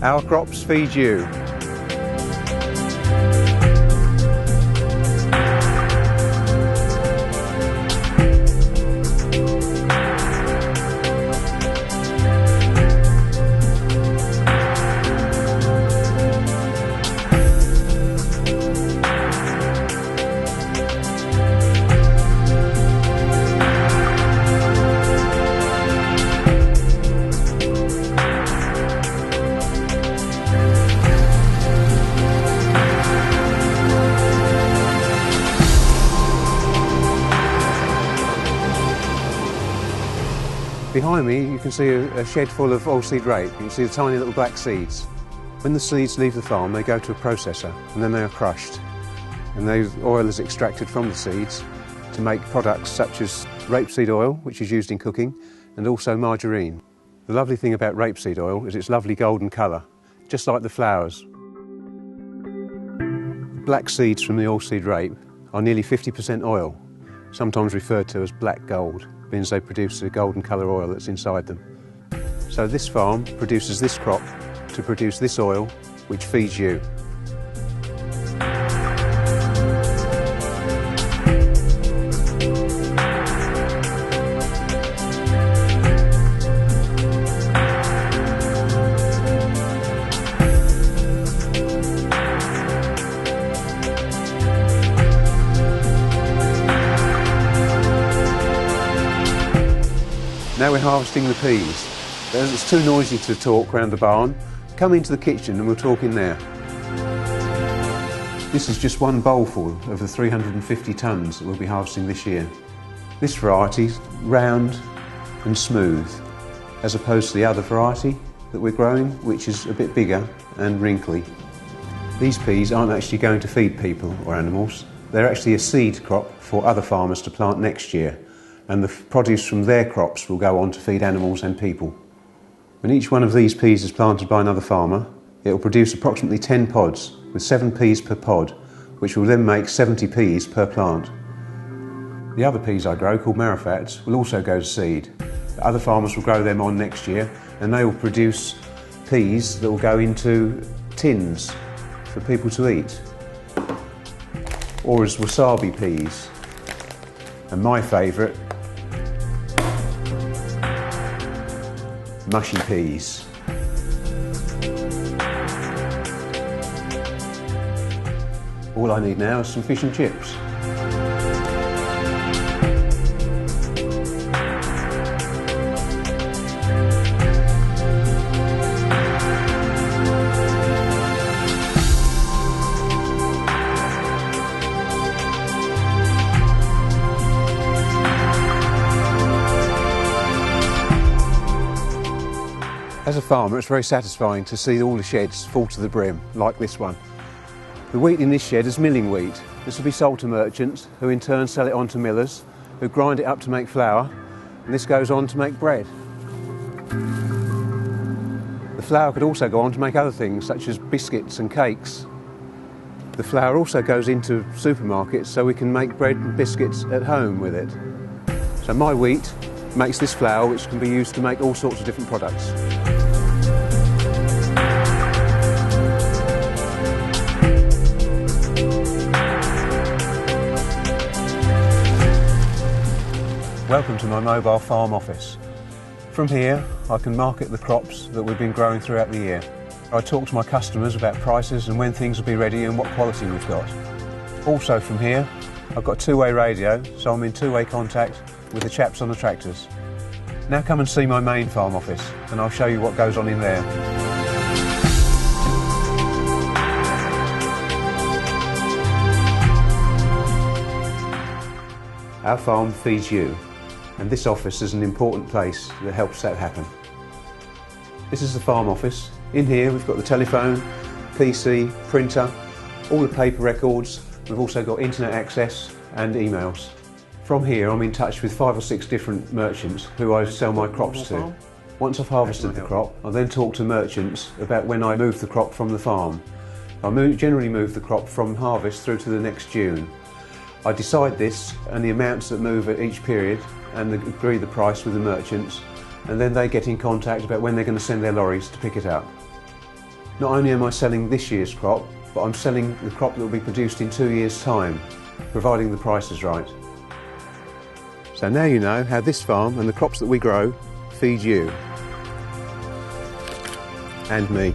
Our crops feed you. Behind me you can see a shed full of oilseed rape. You can see the tiny little black seeds. When the seeds leave the farm they go to a processor and then they are crushed. And the oil is extracted from the seeds to make products such as rapeseed oil, which is used in cooking, and also margarine. The lovely thing about rapeseed oil is its lovely golden colour, just like the flowers. Black seeds from the oilseed rape are nearly 50% oil, sometimes referred to as black gold, means they produce the golden colour oil that's inside them. So this farm produces this crop to produce this oil, which feeds you. Now we're harvesting the peas. It's too noisy to talk round the barn. Come into the kitchen and we'll talk in there. This is just one bowlful of the 350 tonnes that we'll be harvesting this year. This variety's round and smooth, as opposed to the other variety that we're growing, which is a bit bigger and wrinkly. These peas aren't actually going to feed people or animals. They're actually a seed crop for other farmers to plant next year, and the produce from their crops will go on to feed animals and people. When each one of these peas is planted by another farmer, it will produce approximately 10 pods, with 7 peas per pod, which will then make 70 peas per plant. The other peas I grow, called marifats, will also go to seed. Other farmers will grow them on next year, and they will produce peas that will go into tins for people to eat, or as wasabi peas. And my favourite, mushy peas. All I need now is some fish and chips. As a farmer, it's very satisfying to see all the sheds full to the brim, like this one. The wheat in this shed is milling wheat. This will be sold to merchants, who in turn sell it on to millers, who grind it up to make flour, and this goes on to make bread. The flour could also go on to make other things, such as biscuits and cakes. The flour also goes into supermarkets, so we can make bread and biscuits at home with it. So my wheat makes this flour, which can be used to make all sorts of different products. Welcome to my mobile farm office. From here I can market the crops that we've been growing throughout the year. I talk to my customers about prices and when things will be ready and what quality we've got. Also from here I've got two-way radio, so I'm in two-way contact with the chaps on the tractors. Now come and see my main farm office and I'll show you what goes on in there. Our farm feeds you, and this office is an important place that helps that happen. This is the farm office. In here we've got the telephone, PC, printer, all the paper records. We've also got internet access and emails. From here I'm in touch with 5 or 6 different merchants who I sell my crops to. Once I've harvested the crop, I then talk to merchants about when I move the crop from the farm. I generally move the crop from harvest through to the next June. I decide this and the amounts that move at each period and agree the price with the merchants, and then they get in contact about when they're going to send their lorries to pick it up. Not only am I selling this year's crop, but I'm selling the crop that will be produced in 2 years' time, providing the price is right. So now you know how this farm and the crops that we grow feed you and me.